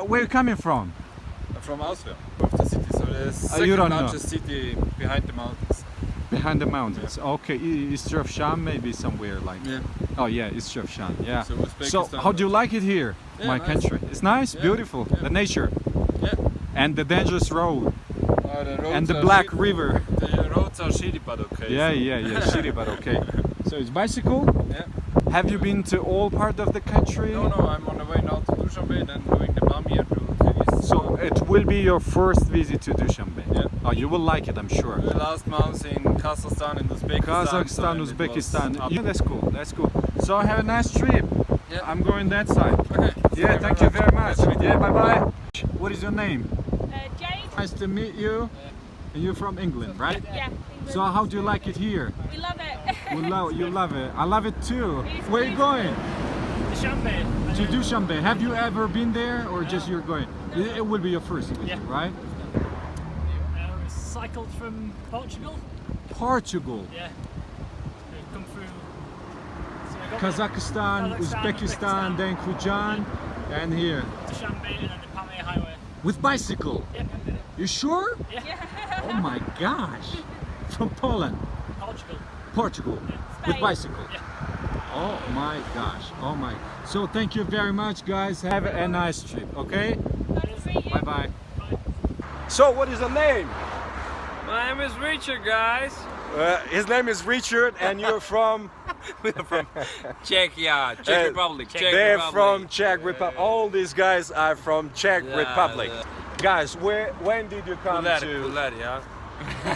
where are you coming from? From Austria, of the city. So the you second don't know. largest city behind the mountains. Behind the mountains. Okay, East Sham maybe somewhere like. Yeah. Oh yeah, East Sham. Yeah. So So Uzbekistan. how do you like it here? Yeah, My nice. country. It's nice, Yeah, beautiful. yeah. The nature Yeah. and the dangerous road The roads and the are Black shitty. River. The roads are shitty, but okay. Yeah. Shitty, but okay. So it's bicycle. Yeah. Have you been to all part of the country? No, I'm on the way now to Dushanbe, then doing the Pamir to Kyrgyzstan. So it will be your first visit to Dushanbe. Yeah. Oh, you will like it, I'm sure. The last months in Kazakhstan and Uzbekistan. Kazakhstan, so it was Uzbekistan. up. Yeah, that's cool. That's cool. So have a nice trip. Yeah. I'm going that side. Okay. Yeah, thank you very much. Yeah, bye bye. What is your name? Jade? Nice to meet you. And you're from England, right? Yeah. So how do you like it here? We love it. You love it. I love it too. Where are you going? Dushanbe. To Dushanbe. Have you ever been there or just you're going? It will be your first visit, Yeah. right? Cycled from Portugal. Portugal, Yeah. We've come through. So we got Kazakhstan, Uzbekistan, then Khujan, and here. Dushanbe and then the Pamir Highway. With bicycle. Yep. You sure? Yeah. Oh my gosh. From Poland, Portugal. Portugal, with Spain. bicycle. Yeah. Oh my gosh. Oh my. So thank you very much, guys. Have a nice trip, okay? Bye bye. So what is the name? My name is Richard, guys. His name is Richard, and you're from. We're from Czechia, Czech Republic. Czech They're Republic. from Czech Republic. All these guys are from Czech Yeah, Republic. yeah. Guys, when did you come Cooler, to? cooler, yeah.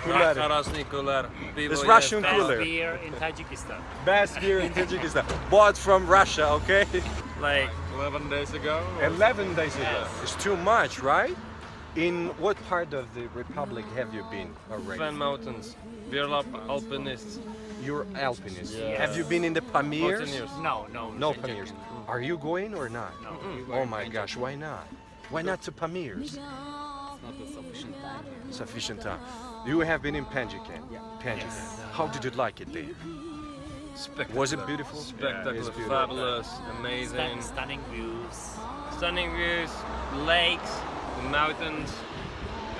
Cooler. Krasny cooler. People, It's yes, Russian fast. cooler. Beer in Tajikistan. Best beer in Tajikistan. Bought from Russia, okay? Like 11 days ago. 11 days ago. Yes. It's too much, right? In what part of the Republic have you been already? Fan Mountains. We're alpinists. You're alpinist. Yeah. Have you been in the Pamirs? Mountaineers. No. No Pamirs. Are you going or not? No. Oh my gosh, why not? Why not to Pamirs? Sufficient time. You have been in Panjikan. Panjikan. How did you like it there? Spectacular. Was it beautiful? Spectacular, It's beautiful. fabulous, amazing. Stunning views. Stunning views, lakes, the mountains.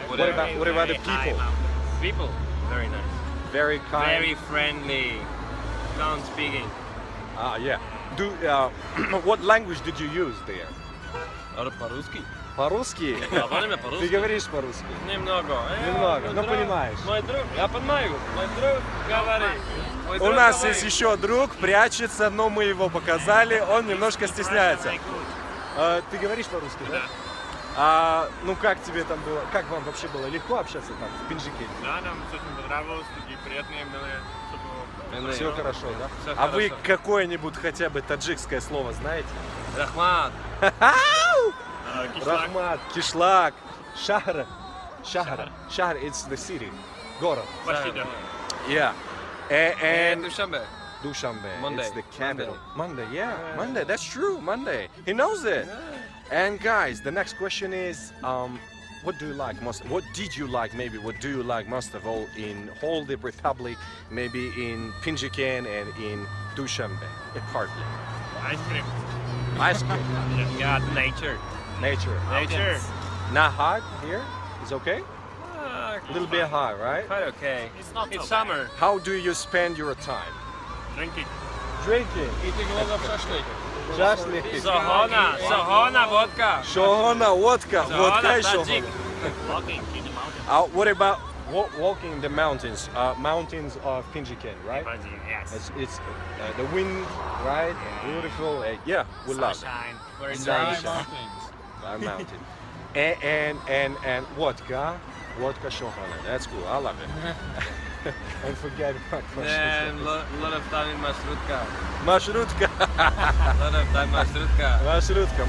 What about the Very high people? mountains. People? Very nice. Very kind. Very friendly. Can't speaking. Yeah. What language did you use there? По-русски. По-русски. Говорим Ты по-русски. говоришь по-русски? Немного. Немного, Мой но друг, понимаешь. Мой друг, я понимаю. Мой друг говорит. Мой У друг нас говорит. есть еще друг, прячется, но мы его показали, он немножко стесняется. Very good. Ты говоришь по-русски, да? Ну как тебе там было, как вам вообще было легко общаться там в Пинжике? Да, нам очень понравилось, такие приятные были. Все хорошо, да? Всё А вы хорошо. какое-нибудь хотя бы таджикское слово знаете? Рахмат. Рахмат, кишлак, шахр, шахр, it's the city, город. Yeah. And Душанбе. Dushanbe, Monday. it's the capital. Monday, yeah, Monday, that's true, Monday. He knows it. And guys, the next question is, what do you like most? What did you like? Maybe what do you like most of all in whole the Republic? Maybe in Pinjiken and in Dushanbe, partly. Ice cream. Ice cream, Yeah, nature. nature. Nature. Not hot here. It's okay. A little bit hot, right? Quite okay. It's not It's so bad. summer. How do you spend your time? Drinking. Drinking. Eating a lot of shashlik. Shashlik. Sohona, vodka. Shohona, vodka, vodka Sohona, и tajik. shohona. Walking in the mountains. What about walking in the mountains? Mountains of Pinjiken, right? Yes. It's the wind, right? And beautiful. Yeah, we love it. Sunshine. Very Sunshine. dry. Our mountain. And vodka shohona. That's cool. I love it. I forget my question. And lot of time in Mashrutka. Marshrutka. Lot of time Mashrutka.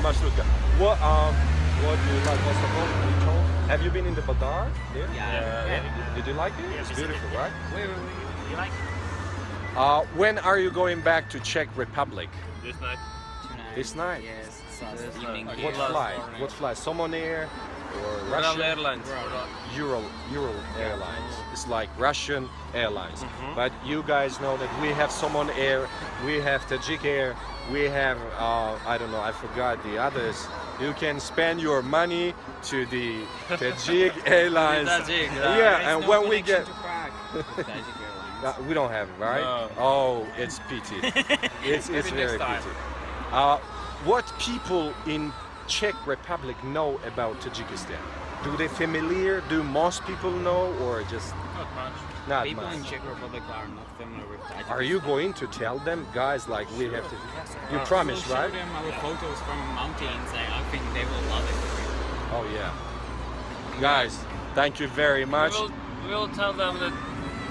Marshrutka. What do you like most of all? Have you been in the Badar? There? Yeah. Did you like it? Yeah, It's visited, beautiful, yeah. right? You like When are you going back to Czech Republic? this night? This night? Yes, This evening. night. What Last flight? morning. What flight? Somonair or Ural Russian? Airlines. Euro Airlines. It's like Russian Airlines. But you guys know that we have Somon Air, we have Tajik Air, we have I don't know, I forgot the others. You can spend your money to the Tajik Airlines. Tajik, yeah, and when we get, Tajik Airlines. we don't have it, right? No. Oh, it's pity. it's Maybe very next time. pity. What people in Czech Republic know about Tajikistan? Do they familiar? Do most people know, or just Not much. not People much? in Czech Republic are not familiar with Tajik. Are you going to tell them, guys? Like we have to. You We'll promise, show right? them our photos from mountains. I think they will love it. Oh yeah. Guys, thank you very much. We'll tell them that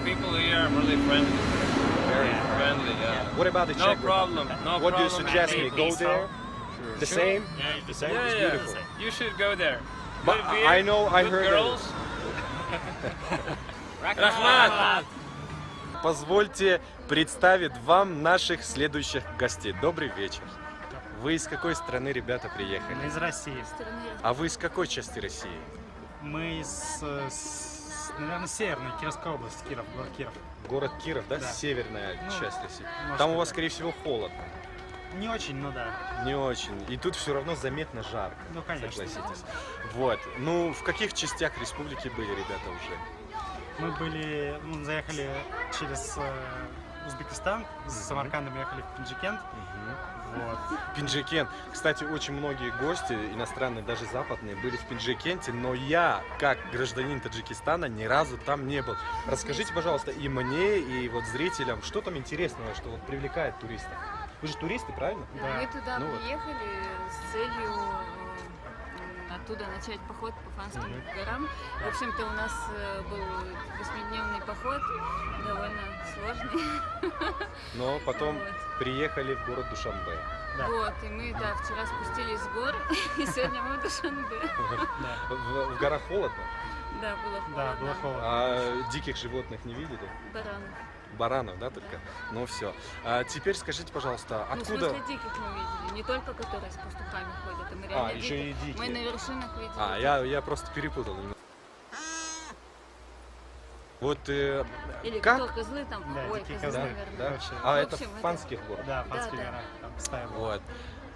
people here are really friendly. Very Friendly, yeah. What about the No Czech problem. Republic? No What do you problem. suggest Very me? Go peaceful. there? The Sure. same? Yeah, The same? Yeah, It's yeah. beautiful. You should go there. But Good beer, I know, I good heard girls. Rahmat! Позвольте представить вам наших следующих гостей. Добрый вечер. Вы из какой страны, ребята, приехали? Мы из России. А вы из какой части России? Мы наверное, северной Кировской области, город Киров. Город Киров, да? Да. Северная Ну, часть России. немножко, Там у вас, да. скорее всего, холодно. Не очень, ну да. Не очень. И тут все равно заметно жарко. Ну, конечно. Согласитесь. Вот. Ну, в каких частях республики были ребята уже? Мы были, заехали через Узбекистан, с Самаркандом ехали в Пинджикент. Вот. Пинджикент. Кстати, очень многие гости, иностранные, даже западные, были в Пинджикенте, но я, как гражданин Таджикистана, ни разу там не был. Расскажите, пожалуйста, и мне, и вот зрителям, что там интересного, что вот привлекает туристов? Вы же туристы, правильно? Да. Мы туда Ну вот. приехали с целью оттуда начать поход по Фанским горам. В общем-то, у нас был 8-дневный поход, довольно сложный. Но потом Вот. приехали в город Душанбе. Да. Вот, и мы, да, вчера спустились с гор, и сегодня мы в Душанбе. Да. В горах холодно, Да, было холодно. Да, было холодно. а диких животных не видели? Баранов. Баранов, да, только? Ну все. А теперь скажите, пожалуйста, Ну, в откуда... смысле, диких мы видели, не только которые с пастухами ходят, а мы реально еще и диких. Мы дикие. на вершинах видели. А, я просто перепутал немного. Вот Или как? кто, козлы там? Да, Ой, дикие козлы, козлы. наверное. Да? Вообще. А В это общем, в это- Фанских горах? Да, в Фанских да. горах, там стая была. Вот.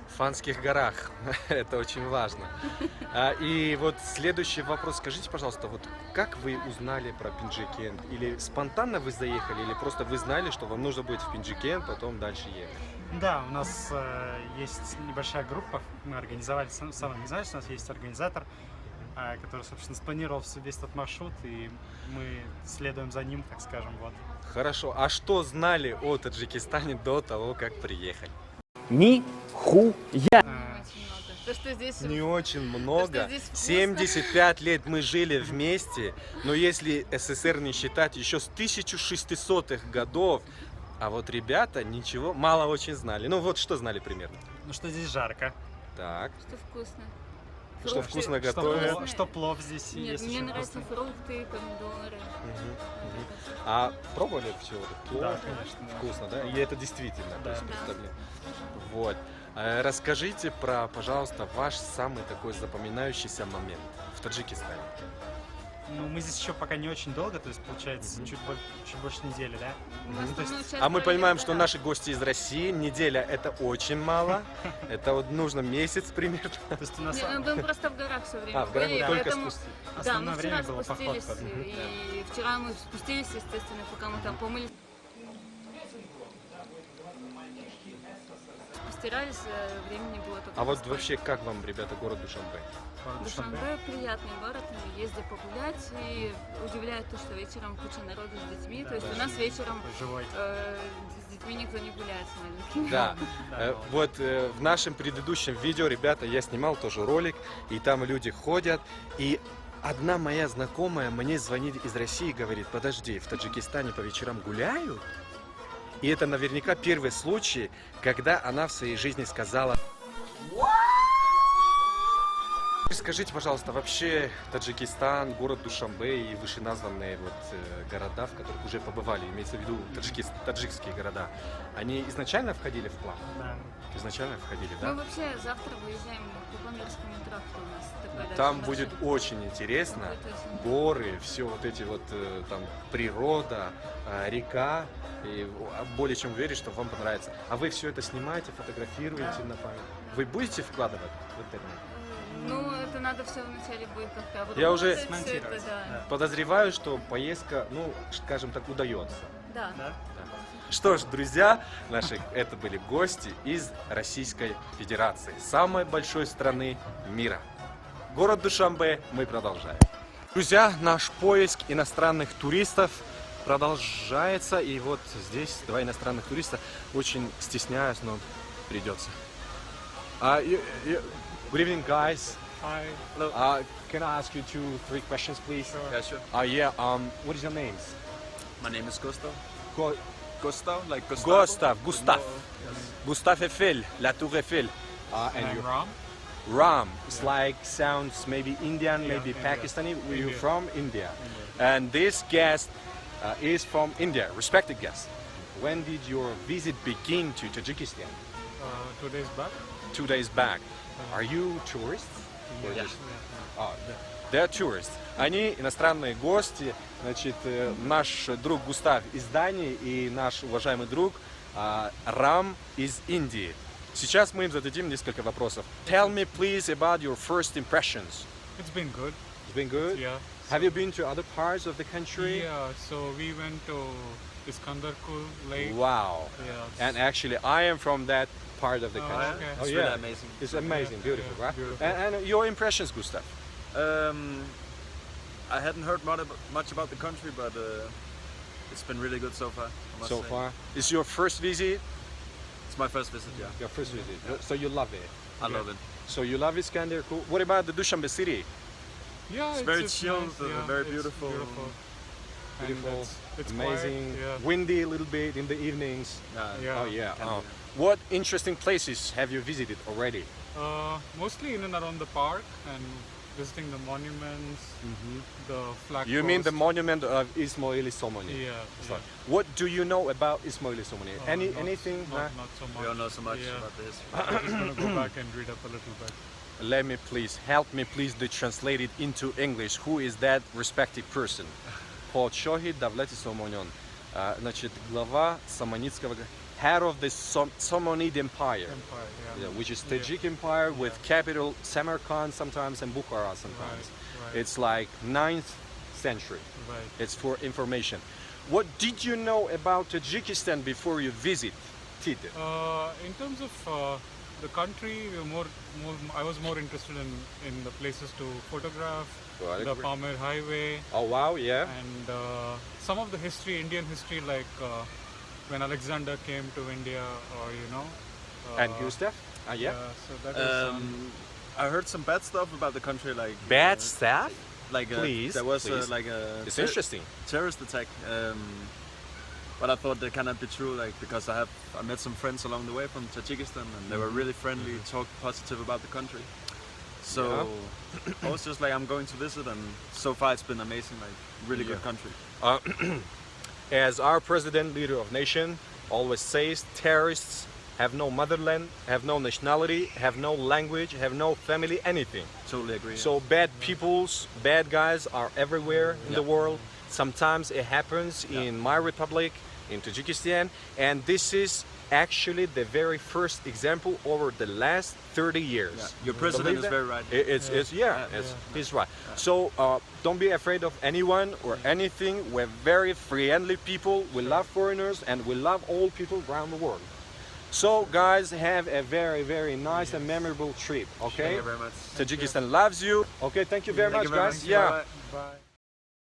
В Фанских горах. Это очень важно. И вот следующий вопрос. Скажите, пожалуйста, вот как вы узнали про Пинджикент? Или спонтанно вы заехали, или просто вы знали, что вам нужно будет в Пинджикент, потом дальше ехать? Да, у нас есть небольшая группа, мы организовали самоорганизацию, у нас есть организатор, который, собственно, спланировал весь этот маршрут, и мы следуем за ним, так скажем, вот. Хорошо. А что знали о Таджикистане до того, как приехали? Очень много. То, что здесь... Не очень много. здесь вкусно. 75 лет мы жили вместе, но если СССР не считать, еще с 1600-х годов, а вот ребята ничего, мало очень знали. Ну вот что знали примерно? Ну что здесь жарко, Так, Что вкусно. что Фрукты. вкусно что, готовят. вкусное. что плов здесь Нет, есть мне очень нравятся вкусный. фрукты, помидоры. А пробовали все плов? Да, конечно. да. Вкусно, да? И это действительно. то Да. есть Да. представляю. Вот. Расскажите про, пожалуйста, ваш самый такой запоминающийся момент в Таджикистане. Ну, мы здесь еще пока не очень долго, то есть получается чуть больше недели, да? В то есть- основную часть А мы провели понимаем, в что горах. наши гости из России, неделя это очень мало. Это вот нужно месяц примерно. То есть у нас Не, мы будем просто в горах все время. А, в горах были, только поэтому- спустились. Да, мы основное вчера время было спустились, поход. и вчера мы спустились, естественно, пока мы там помылись. Постирались, времени было только А вот поспать. вообще, как вам, ребята, город Душанбе? город Душанбе. Душанбе приятный город, мы ездим погулять, и удивляет то, что вечером куча народу с детьми, то есть у нас вечером Живой. с детьми никто не гуляет с маленькими. Да, Да, вот в нашем предыдущем видео, ребята, я снимал тоже ролик, и там люди ходят, и одна моя знакомая мне звонит из России и говорит: подожди, в Таджикистане по вечерам гуляют? И это наверняка первый случай, когда она в своей жизни сказала: скажите, пожалуйста, вообще Таджикистан, город Душанбе и вышеназванные вот города, в которых уже побывали, имеется в виду таджикские города, они изначально входили в план? Да. Изначально входили, Мы да? вообще завтра выезжаем по Бамберскому тракту у нас. Такой дальше Там маршрут. будет очень интересно. Будет очень- Горы, все вот эти вот там природа, река. И более чем уверен, что вам понравится. А вы все это снимаете, фотографируете Да. на память? Вы будете вкладывать в интернет? Ну, это надо все вначале будет как-то обработать. Я уже всё это, смонтировать, да. да. Подозреваю, что поездка, ну, скажем так, удается. Да. Да? Что ж, друзья, наши это были гости из Российской Федерации, самой большой страны мира. Город Душанбе, мы продолжаем. Друзья, наш поиск иностранных туристов продолжается. И вот здесь два иностранных туриста. Очень стесняюсь, но придется. Good evening, guys. Hi. Can I ask you 2-3 questions, please? Yeah, sure. What is your names? My name is Gustav. Go- Gustav, like Gustavo. Gustav. Yes. Gustave Eiffel, La Tour Eiffel. And I'm you? Ram. Ram. It's like sounds maybe Indian, Yeah, maybe India. Pakistani. Were you India. from India? And this guest is from India, respected guest. When did your visit begin to Tajikistan? 2 days back. 2 days back. Are you tourists? Or Yeah. just- They're tourists. Они иностранные гости. Значит, наш друг Густав из Дании и наш уважаемый друг Рам из Индии. Сейчас мы им зададим несколько вопросов. Tell me, please, about your first impressions. It's been good. It's been good. Yeah. Have you been to other parts of the country? Yeah. So we went to Iskandarkul Lake. Wow. Yeah. And actually, I am from that part of the Oh, country. okay. It's really amazing. It's amazing, beautiful, yeah, right? beautiful. And your impressions, Gustav? I hadn't heard much about the country, but it's been really good so far. I must So say. far, it's your first visit. It's my first visit. Yeah, Your first visit. So you love it. I love it. So you love Iskander. Cool. What about the Dushanbe city? Yeah. It's very chilled, nice, yeah, very it's beautiful. And Beautiful, it's amazing, Quiet, windy a little bit in the evenings. Yeah. Oh yeah. Can Oh. be. What interesting places have you visited already? Mostly in and around the park and visiting the monuments, the flag. You mean the post. monument of Ismaili Somoni? Yeah. Sorry. What do you know about Ismaili Somoni? Anything? Not, huh? not so much. We don't know so much Yeah. about the history. I'm just gonna go back and read up a little bit. Let me please help me please to translate it into English. Who is that respective person? Подшохи Давлети Сомоньон. Значит, глава Саманидского, head of the Somonid Empire, Empire. yeah, Yeah. which is Tajik Empire with capital Samarkand sometimes and Bukhara sometimes. Right. It's like 9th century. Right. It's for information. What did you know about Tajikistan before you visited? In terms of the country, I was more interested in the places to photograph, Well, I the agree. Pamir Highway, Oh wow, yeah. and some of the history, Indian history, like when Alexander came to India, or you know. And Gustav? Yeah. So that is. I heard some bad stuff about the country, like Bad staff? Like Please, there was please. like a It's interesting. terrorist attack. But I thought that cannot be true, like because I met some friends along the way from Tajikistan, and they were really friendly, talked positive about the country. So I was just like, I'm going to visit, and so far it's been amazing, like really good country. As our president, leader of nation, always says, terrorists have no motherland, have no nationality, have no language, have no family, anything. Totally agree. So bad peoples, bad guys are everywhere in the Yeah. world. Sometimes it happens in my republic, in Tajikistan, and this is actually the very first example over the last 30 years. Yeah. Your president Believe is that? very right. He's right. So don't be afraid of anyone or anything. We're very friendly people. We love foreigners and we love all people around the world. So guys, have a very, very nice and memorable trip. Okay? Thank you very much. Tajikistan loves you. Okay, thank you very Thank much, you very guys. much. Yeah. Bye-bye. Bye.